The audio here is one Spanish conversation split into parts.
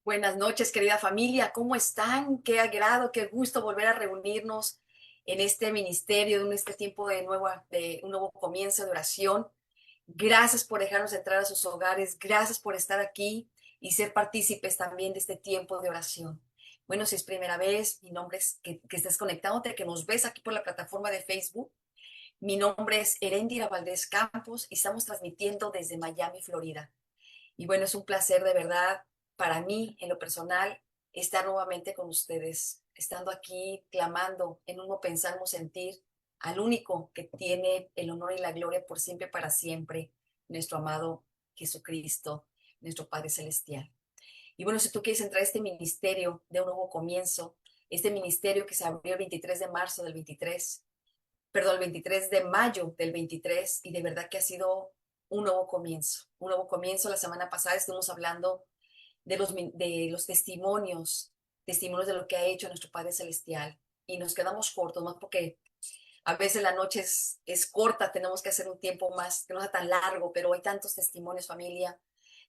Buenas noches, querida familia. ¿Cómo están? Qué agrado, qué gusto volver a reunirnos en este ministerio, en este tiempo de un nuevo comienzo de oración. Gracias por dejarnos entrar a sus hogares. Gracias por estar aquí y ser partícipes también de este tiempo de oración. Bueno, si es primera vez, mi nombre es que estés conectándote, que nos ves aquí por la plataforma de Facebook. Mi nombre es Heréndira Valdés Campos y estamos transmitiendo desde Miami, Florida. Y bueno, es un placer de verdad para mí, en lo personal, estar nuevamente con ustedes, estando aquí clamando en uno pensar, uno sentir al único que tiene el honor y la gloria por siempre, para siempre, nuestro amado Jesucristo, nuestro Padre Celestial. Y bueno, si tú quieres entrar a este ministerio de un nuevo comienzo, este ministerio que se abrió el 23 de marzo del 23, perdón, el 23 de mayo del 23, y de verdad que ha sido un nuevo comienzo, un nuevo comienzo. La semana pasada estuvimos hablando de los testimonios de lo que ha hecho nuestro Padre Celestial, y nos quedamos cortos, más porque a veces la noche es corta, tenemos que hacer un tiempo más, que no sea tan largo, pero hay tantos testimonios, familia,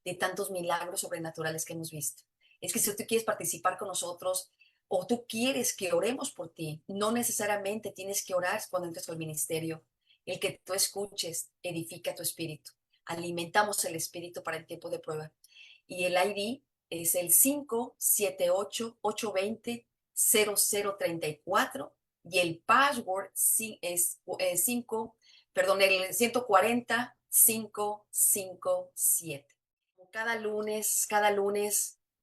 de tantos milagros sobrenaturales que hemos visto. Es que si tú quieres participar con nosotros o tú quieres que oremos por ti, no necesariamente tienes que orar cuando entres al ministerio. El que tú escuches edifica tu espíritu. Alimentamos el espíritu para el tiempo de prueba. Y el ID es el 578-820-0034, y el password es 5, perdón, el 140-557. Cada lunes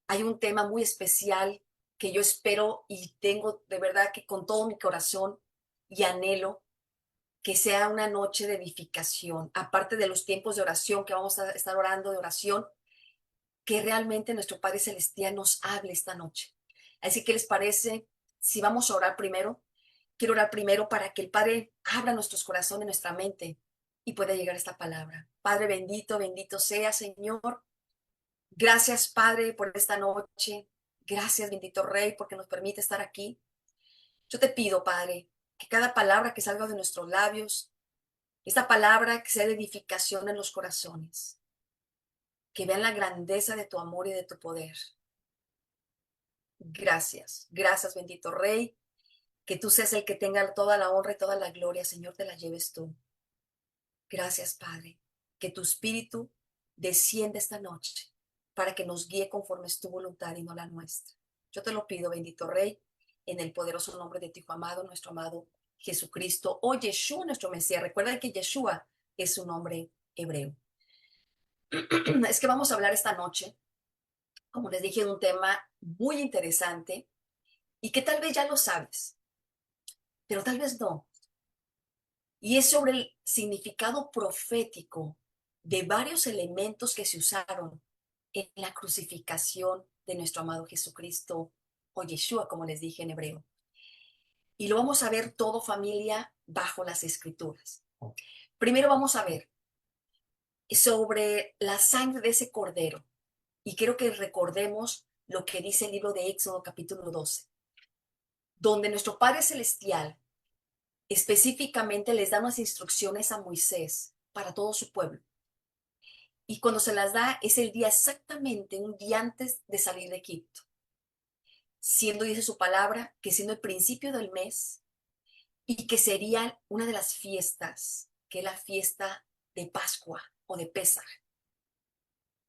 hay un tema muy especial que yo espero y tengo de verdad que con todo mi corazón y anhelo que sea una noche de edificación, aparte de los tiempos de oración que vamos a estar orando de oración, que realmente nuestro Padre Celestial nos hable esta noche. Así que les parece, si vamos a orar primero, quiero orar primero para que el Padre abra nuestros corazones, nuestra mente, y pueda llegar esta palabra. Padre bendito, bendito sea, Señor. Gracias, Padre, por esta noche. Gracias, bendito Rey, porque nos permite estar aquí. Yo te pido, Padre, que cada palabra que salga de nuestros labios, esta palabra que sea de edificación en los corazones, que vean la grandeza de tu amor y de tu poder. Gracias, gracias, bendito Rey, que tú seas el que tenga toda la honra y toda la gloria, Señor, te la lleves tú. Gracias, Padre, que tu espíritu descienda esta noche para que nos guíe conforme es tu voluntad y no la nuestra. Yo te lo pido, bendito Rey, en el poderoso nombre de tu Hijo amado, nuestro amado Jesucristo, o Yeshua, nuestro Mesías. Recuerda que Yeshua es un nombre hebreo. Es que vamos a hablar esta noche, como les dije, de un tema muy interesante y que tal vez ya lo sabes, pero tal vez no. Y es sobre el significado profético de varios elementos que se usaron en la crucificación de nuestro amado Jesucristo, o Yeshua, como les dije en hebreo. Y lo vamos a ver todo, familia, bajo las escrituras. Primero vamos a ver sobre la sangre de ese cordero. Y quiero que recordemos lo que dice el libro de Éxodo capítulo 12, donde nuestro Padre Celestial específicamente les da unas instrucciones a Moisés para todo su pueblo. Y cuando se las da es el día exactamente, un día antes de salir de Egipto, siendo, dice su palabra, que siendo el principio del mes y que sería una de las fiestas, que es la fiesta de Pascua o de Pesaj.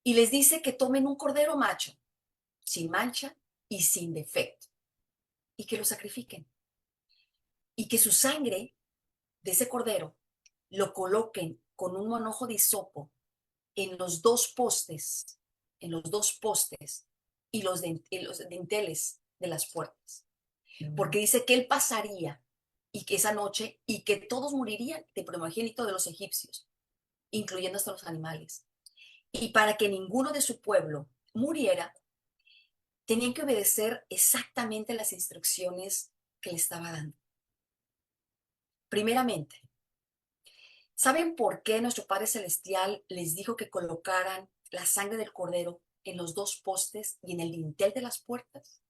Y les dice que tomen un cordero macho, sin mancha y sin defecto, y que lo sacrifiquen. Y que su sangre de ese cordero lo coloquen con un manojo de hisopo en los dos postes, en los dos postes y los dinteles de las puertas. Porque dice que él pasaría y que esa noche y que todos morirían de primogénito de los egipcios, incluyendo hasta los animales. Y para que ninguno de su pueblo muriera, tenían que obedecer exactamente las instrucciones que le estaba dando. Primeramente, ¿saben por qué nuestro Padre Celestial les dijo que colocaran la sangre del cordero en los dos postes y en el dintel de las puertas?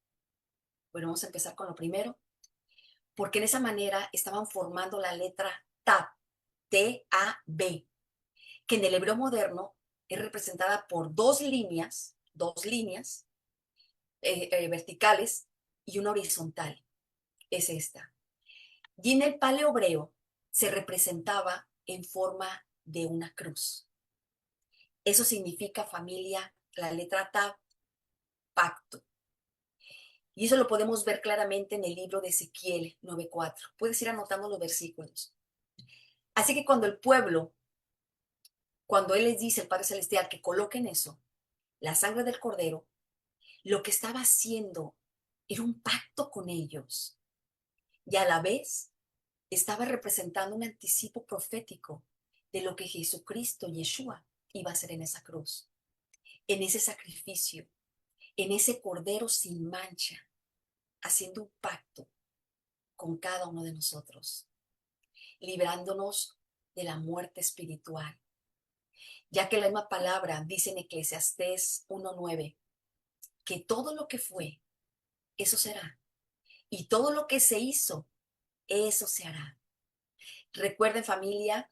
Bueno, vamos a empezar con lo primero, porque en esa manera estaban formando la letra Tab, T-A-B, que en el hebreo moderno es representada por dos líneas, verticales y una horizontal. Es esta. Y en el paleohebreo se representaba en forma de una cruz. Eso significa, familia, la letra Tav, pacto. Y eso lo podemos ver claramente en el libro de Ezequiel 9:4. Puedes ir anotando los versículos. Así que cuando Él les dice, el Padre Celestial, que coloquen eso, la sangre del Cordero, lo que estaba haciendo era un pacto con ellos. Y a la vez estaba representando un anticipo profético de lo que Jesucristo, Yeshua, iba a hacer en esa cruz, en ese sacrificio, en ese Cordero sin mancha, haciendo un pacto con cada uno de nosotros, librándonos de la muerte espiritual, ya que la misma palabra dice en Eclesiastés 1:9 que todo lo que fue, eso será, y todo lo que se hizo, eso se hará. Recuerden, familia,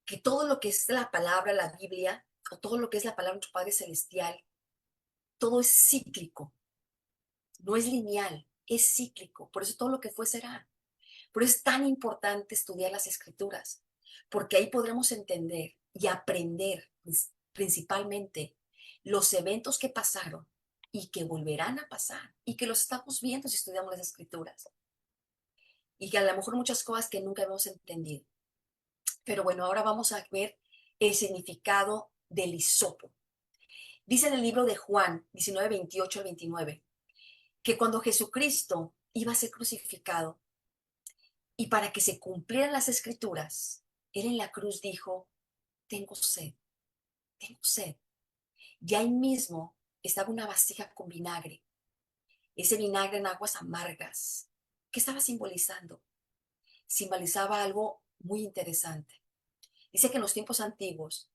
que todo lo que es la palabra, la Biblia, o todo lo que es la palabra de tu Padre Celestial, todo es cíclico, no es lineal, es cíclico. Por eso todo lo que fue será. Por eso es tan importante estudiar las Escrituras, porque ahí podremos entender y aprender principalmente los eventos que pasaron y que volverán a pasar y que los estamos viendo si estudiamos las Escrituras. Y que a lo mejor muchas cosas que nunca hemos entendido. Pero bueno, ahora vamos a ver el significado del hisopo. Dice en el libro de Juan 19:28 al 29, que cuando Jesucristo iba a ser crucificado y para que se cumplieran las escrituras, Él en la cruz dijo, tengo sed, tengo sed. Y ahí mismo estaba una vasija con vinagre, ese vinagre en aguas amargas. ¿Qué estaba simbolizando? Simbolizaba algo muy interesante. Dice que en los tiempos antiguos,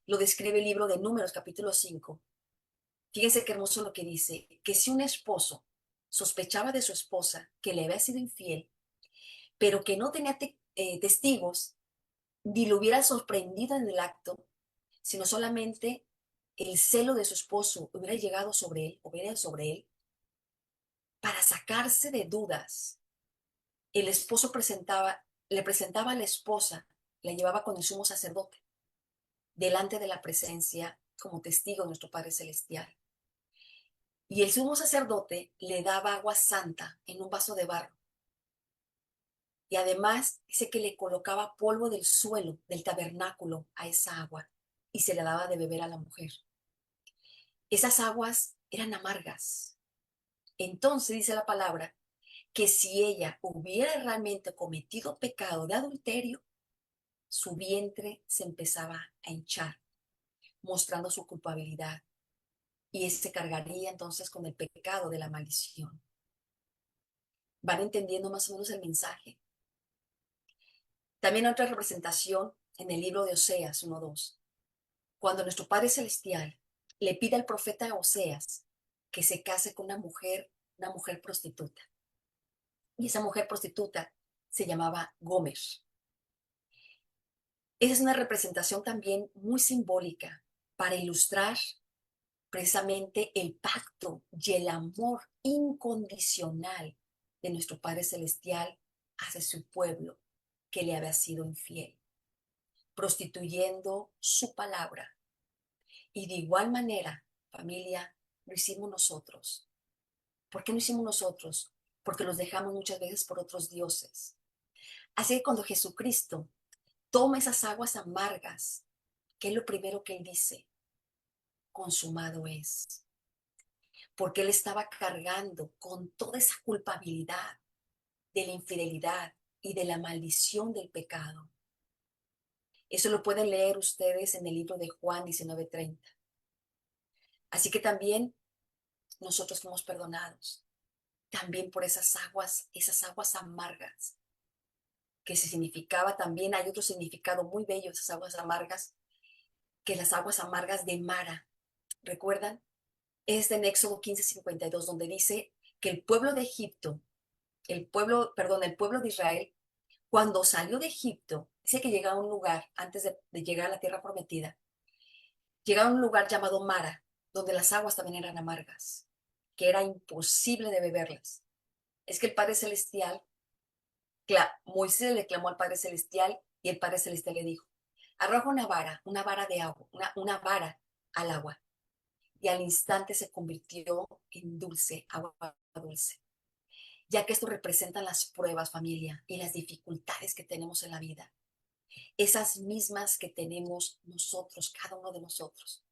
lo describe el libro de Números capítulo 5. Fíjense qué hermoso lo que dice, que si un esposo sospechaba de su esposa que le había sido infiel, pero que no tenía testigos, ni lo hubiera sorprendido en el acto, sino solamente el celo de su esposo hubiera llegado sobre él, para sacarse de dudas, el esposo le presentaba a la esposa, la llevaba con el sumo sacerdote, delante de la presencia como testigo de nuestro Padre Celestial. Y el sumo sacerdote le daba agua santa en un vaso de barro. Y además dice que le colocaba polvo del suelo del tabernáculo a esa agua y se le daba de beber a la mujer. Esas aguas eran amargas. Entonces dice la palabra que si ella hubiera realmente cometido pecado de adulterio, su vientre se empezaba a hinchar, mostrando su culpabilidad. Y se cargaría entonces con el pecado de la maldición. ¿Van entendiendo más o menos el mensaje? También otra representación en el libro de Oseas 1:2, cuando nuestro Padre Celestial le pide al profeta Oseas que se case con una mujer prostituta. Y esa mujer prostituta se llamaba Gomer. Esa es una representación también muy simbólica para ilustrar precisamente el pacto y el amor incondicional de nuestro Padre Celestial hacia su pueblo que le había sido infiel, prostituyendo su palabra. Y de igual manera, familia, lo hicimos nosotros. ¿Por qué no hicimos nosotros? Porque los dejamos muchas veces por otros dioses. Así que cuando Jesucristo toma esas aguas amargas, ¿qué es lo primero que Él dice? Consumado es. Porque Él estaba cargando con toda esa culpabilidad de la infidelidad y de la maldición del pecado. Eso lo pueden leer ustedes en el libro de Juan 19:30. Así que también nosotros fuimos perdonados. También por esas aguas amargas, que se significaba también, hay otro significado muy bello, esas aguas amargas, que las aguas amargas de Mara. ¿Recuerdan? Es en Éxodo 15:52, donde dice que el pueblo de Egipto, el pueblo de Israel, cuando salió de Egipto, dice que llegaba a un lugar, antes de llegar a la tierra prometida, llegaba a un lugar llamado Mara, donde las aguas también eran amargas. que era imposible de beberlas. Es que el Padre Celestial, Moisés le clamó al Padre Celestial y el Padre Celestial le dijo, arroja una vara de agua, una vara al agua. Y al instante se convirtió en dulce, agua dulce. Ya que esto representa las pruebas, familia, y las dificultades que tenemos en la vida. Esas mismas que tenemos nosotros, cada uno de nosotros.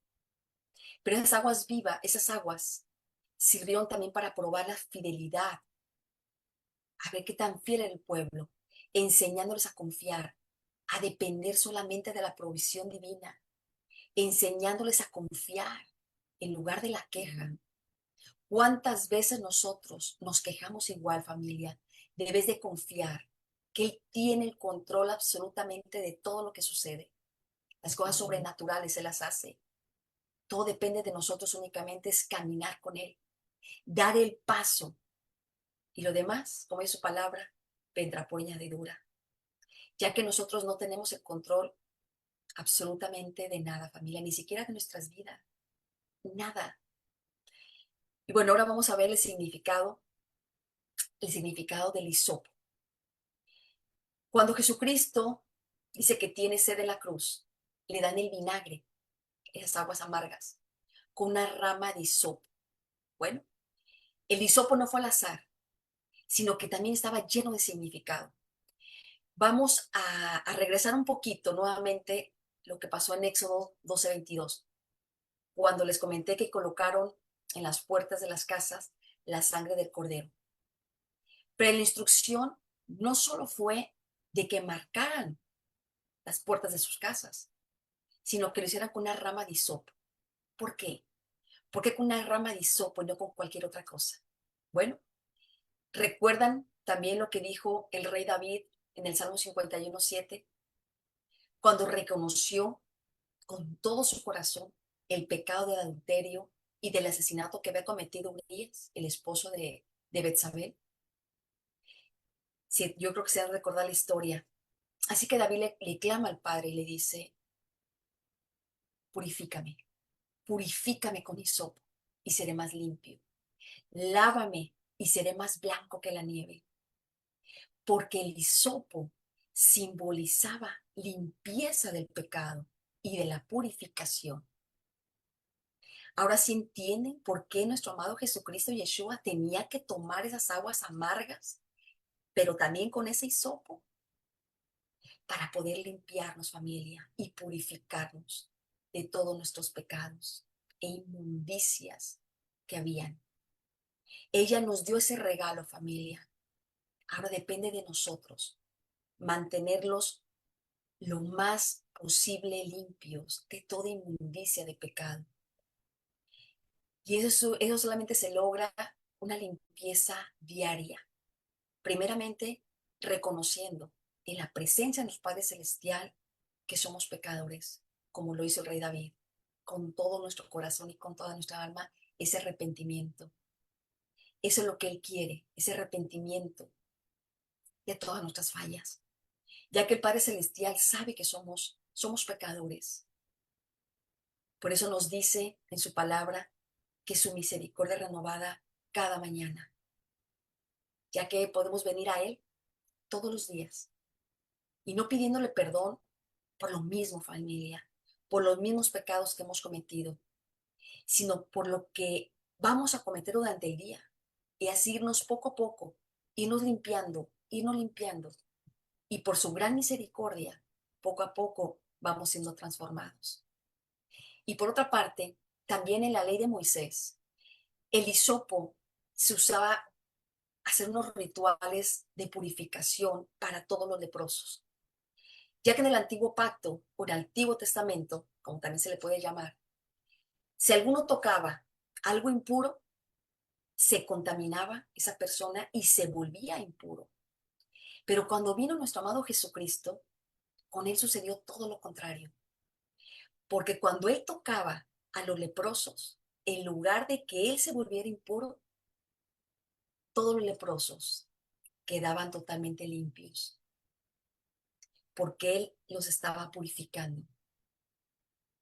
Pero esas aguas vivas, esas aguas sirvieron también para probar la fidelidad, a ver qué tan fiel era el pueblo, enseñándoles a confiar, a depender solamente de la provisión divina, enseñándoles a confiar en lugar de la queja. ¿Cuántas veces nosotros nos quejamos igual, familia? Debes de confiar que Él tiene el control absolutamente de todo lo que sucede. Las cosas sobrenaturales se las hace. Todo depende de nosotros únicamente, es caminar con Él, dar el paso. Y lo demás, como es su palabra, vendrá por añadidura. Ya que nosotros no tenemos el control absolutamente de nada, familia, ni siquiera de nuestras vidas. Nada. Y bueno, ahora vamos a ver el significado del hisopo. Cuando Jesucristo dice que tiene sed en la cruz, le dan el vinagre, esas aguas amargas, con una rama de hisopo. Bueno, el hisopo no fue al azar, sino que también estaba lleno de significado. Vamos a regresar un poquito nuevamente lo que pasó en Éxodo 12:22, cuando les comenté que colocaron en las puertas de las casas la sangre del cordero. Pero la instrucción no solo fue de que marcaran las puertas de sus casas, sino que lo hicieran con una rama de hisopo. ¿Por qué? ¿Por qué con una rama de hisopo y no con cualquier otra cosa? Bueno, ¿recuerdan también lo que dijo el rey David en el Salmo 51:7? Cuando reconoció con todo su corazón el pecado del adulterio y del asesinato que había cometido Urias, el esposo de Betsabé. Sí, yo creo que se ha de recordar la historia. Así que David le clama al Padre y le dice, purifícame, purifícame con hisopo y seré más limpio. Lávame y seré más blanco que la nieve. Porque el hisopo simbolizaba limpieza del pecado y de la purificación. Ahora sí entienden por qué nuestro amado Jesucristo Yeshua tenía que tomar esas aguas amargas, pero también con ese hisopo, para poder limpiarnos, familia, y purificarnos de todos nuestros pecados e inmundicias que habían. Ella nos dio ese regalo, familia. Ahora depende de nosotros mantenerlos lo más posible limpios de toda inmundicia de pecado. Y eso solamente se logra una limpieza diaria. Primeramente, reconociendo en la presencia de nuestro Padre Celestial que somos pecadores, como lo hizo el rey David, con todo nuestro corazón y con toda nuestra alma, ese arrepentimiento. Eso es lo que Él quiere, ese arrepentimiento de todas nuestras fallas, ya que el Padre Celestial sabe que somos pecadores. Por eso nos dice en su palabra que su misericordia es renovada cada mañana, ya que podemos venir a Él todos los días y no pidiéndole perdón por lo mismo, familia, por los mismos pecados que hemos cometido, sino por lo que vamos a cometer durante el día y así irnos poco a poco, irnos limpiando y por su gran misericordia, poco a poco vamos siendo transformados. Y por otra parte, también en la ley de Moisés, el hisopo se usaba a hacer unos rituales de purificación para todos los leprosos, ya que en el antiguo pacto o en el antiguo testamento, como también se le puede llamar, si alguno tocaba algo impuro, se contaminaba esa persona y se volvía impuro. Pero cuando vino nuestro amado Jesucristo, con él sucedió todo lo contrario. Porque cuando él tocaba a los leprosos, en lugar de que él se volviera impuro, todos los leprosos quedaban totalmente limpios, porque él los estaba purificando.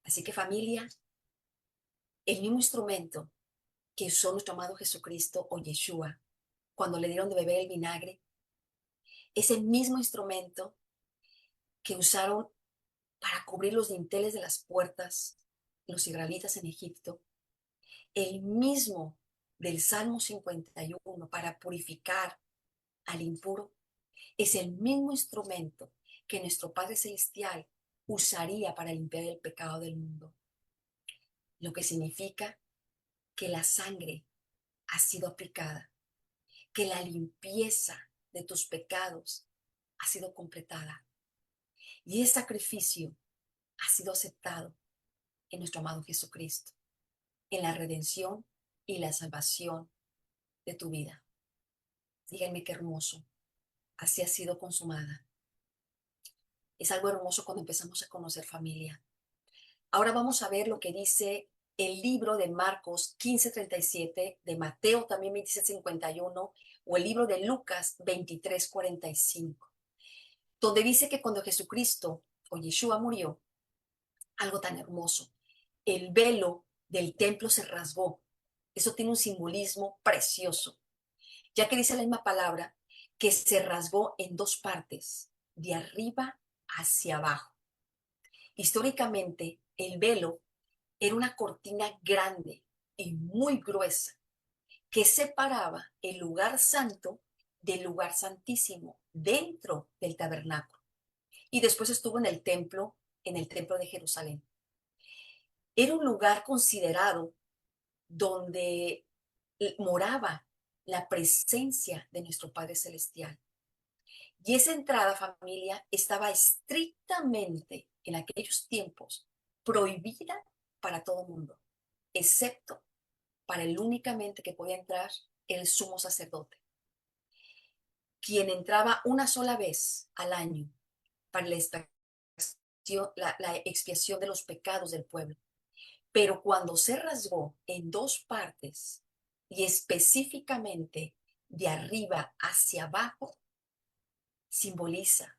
Así que familia, el mismo instrumento que usó nuestro amado Jesucristo o Yeshua cuando le dieron de beber el vinagre, ese mismo instrumento que usaron para cubrir los dinteles de las puertas los israelitas en Egipto, el mismo del Salmo 51 para purificar al impuro, es el mismo instrumento que nuestro Padre Celestial usaría para limpiar el pecado del mundo. Lo que significa que la sangre ha sido aplicada, que la limpieza de tus pecados ha sido completada y el sacrificio ha sido aceptado en nuestro amado Jesucristo, en la redención y la salvación de tu vida. Díganme qué hermoso. Así ha sido consumada. Es algo hermoso cuando empezamos a conocer familia. Ahora vamos a ver lo que dice el libro de Marcos 15:37, de Mateo también 26:51, o el libro de Lucas 23:45, donde dice que cuando Jesucristo o Yeshua murió, algo tan hermoso, el velo del templo se rasgó. Eso tiene un simbolismo precioso, ya que dice la misma palabra que se rasgó en dos partes, de arriba hacia abajo. Históricamente, el velo era una cortina grande y muy gruesa que separaba el lugar santo del lugar santísimo dentro del tabernáculo. Y después estuvo en el templo de Jerusalén. Era un lugar considerado donde moraba la presencia de nuestro Padre Celestial. Y esa entrada, familia, estaba estrictamente en aquellos tiempos prohibida para todo mundo, excepto para el únicamente que podía entrar el sumo sacerdote, quien entraba una sola vez al año para la expiación de los pecados del pueblo. Pero cuando se rasgó en dos partes y específicamente de arriba hacia abajo, simboliza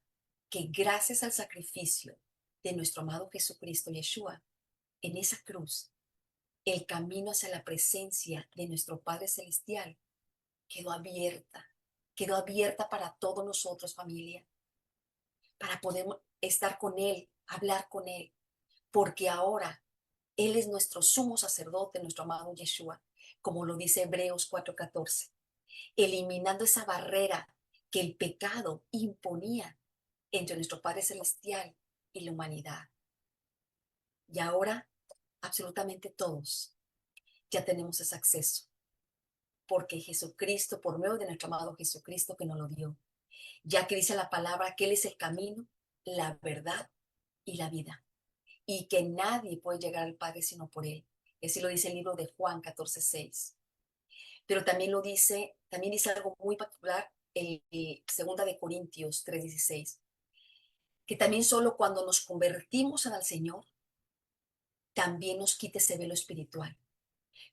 que gracias al sacrificio de nuestro amado Jesucristo Yeshua en esa cruz, el camino hacia la presencia de nuestro Padre Celestial quedó abierta para todos nosotros, familia, para poder estar con Él, hablar con Él, porque ahora Él es nuestro sumo sacerdote, nuestro amado Yeshua, como lo dice Hebreos 4:14, eliminando esa barrera que el pecado imponía entre nuestro Padre Celestial y la humanidad. Y ahora, absolutamente todos ya tenemos ese acceso, porque Jesucristo, por medio de nuestro amado Jesucristo que nos lo dio, ya que dice la palabra que Él es el camino, la verdad y la vida, y que nadie puede llegar al Padre sino por Él. Así lo dice el libro de Juan 14:6. Pero también dice algo muy particular en 2 de Corintios 3:16, que también solo cuando nos convertimos al Señor, también nos quite ese velo espiritual.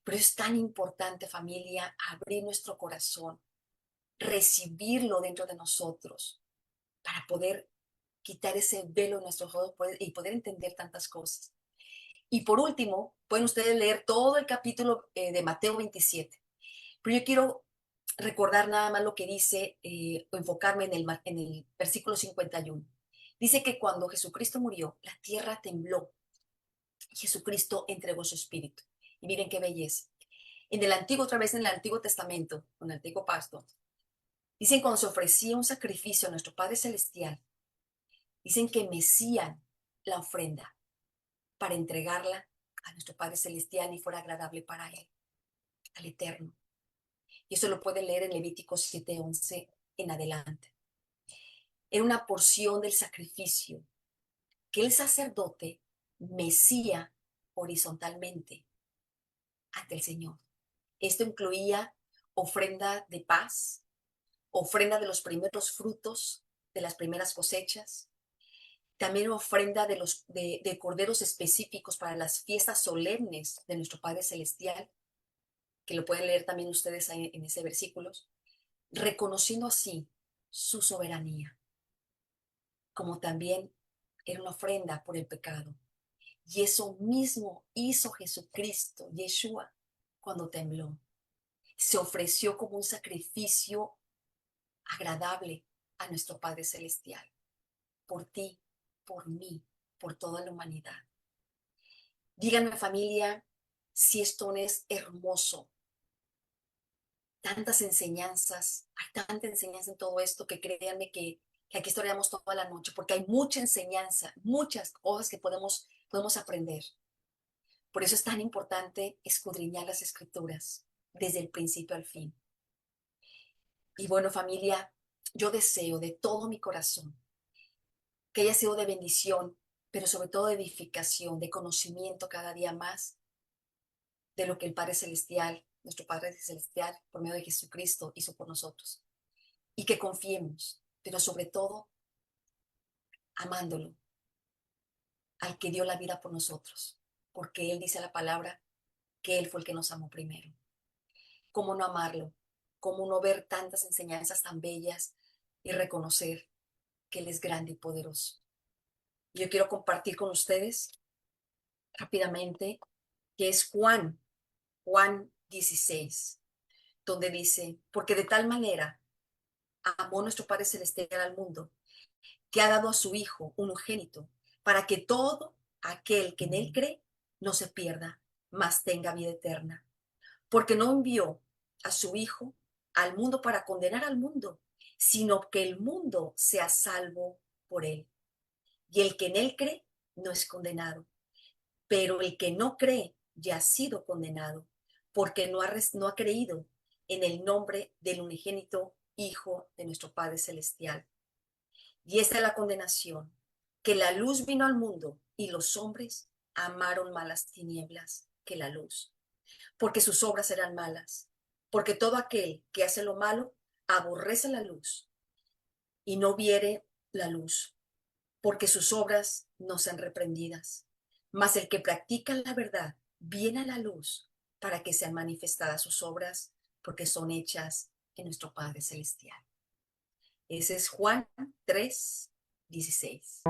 Pero es tan importante, familia, abrir nuestro corazón, recibirlo dentro de nosotros, para poder quitar ese velo de nuestros ojos y poder entender tantas cosas. Y por último, pueden ustedes leer todo el capítulo de Mateo 27. Pero yo quiero recordar nada más lo que dice, o enfocarme en el versículo 51. Dice que cuando Jesucristo murió, la tierra tembló y Jesucristo entregó su espíritu. Y miren qué belleza. Otra vez en el Antiguo Testamento, en el Antiguo Pacto, dicen cuando se ofrecía un sacrificio a nuestro Padre Celestial, dicen que mecían la ofrenda para entregarla a nuestro Padre Celestial y fuera agradable para Él, al Eterno. Y eso lo pueden leer en Levítico 7:11 en adelante. Era una porción del sacrificio que el sacerdote mecía horizontalmente ante el Señor. Esto incluía ofrenda de paz, ofrenda de los primeros frutos de las primeras cosechas, también ofrenda de corderos específicos para las fiestas solemnes de nuestro Padre Celestial, que lo pueden leer también ustedes en ese versículo, reconociendo así su soberanía, como también era una ofrenda por el pecado. Y eso mismo hizo Jesucristo, Yeshua, cuando tembló. Se ofreció como un sacrificio agradable a nuestro Padre Celestial, por ti, por mí, por toda la humanidad. Díganme, familia, si esto no es hermoso. Tantas enseñanzas, hay tanta enseñanza en todo esto que créanme que aquí estaríamos toda la noche, porque hay mucha enseñanza, muchas cosas que podemos aprender. Por eso es tan importante escudriñar las escrituras desde el principio al fin. Y bueno, familia, yo deseo de todo mi corazón que haya sido de bendición, pero sobre todo de edificación, de conocimiento cada día más de lo que el Padre Celestial, nuestro Padre Celestial, por medio de Jesucristo, hizo por nosotros. Y que confiemos, pero sobre todo amándolo, al que dio la vida por nosotros, porque Él dice la palabra que Él fue el que nos amó primero. ¿Cómo no amarlo? ¿Cómo no ver tantas enseñanzas tan bellas y reconocer que Él es grande y poderoso? Yo quiero compartir con ustedes rápidamente que es Juan 16, donde dice, porque de tal manera amó nuestro Padre Celestial al mundo, que ha dado a su Hijo unigénito, para que todo aquel que en Él cree no se pierda, mas tenga vida eterna. Porque no envió a su Hijo al mundo para condenar al mundo, sino que el mundo sea salvo por Él. Y el que en Él cree no es condenado, pero el que no cree ya ha sido condenado, porque no ha creído en el nombre del unigénito Hijo de nuestro Padre Celestial. Y esta es la condenación, que la luz vino al mundo y los hombres amaron más las tinieblas que la luz, porque sus obras eran malas. Porque todo aquel que hace lo malo aborrece la luz y no viere la luz, porque sus obras no sean reprendidas. Mas el que practica la verdad viene a la luz para que sean manifestadas sus obras, porque son hechas en nuestro Padre Celestial. Ese es Juan 3:16.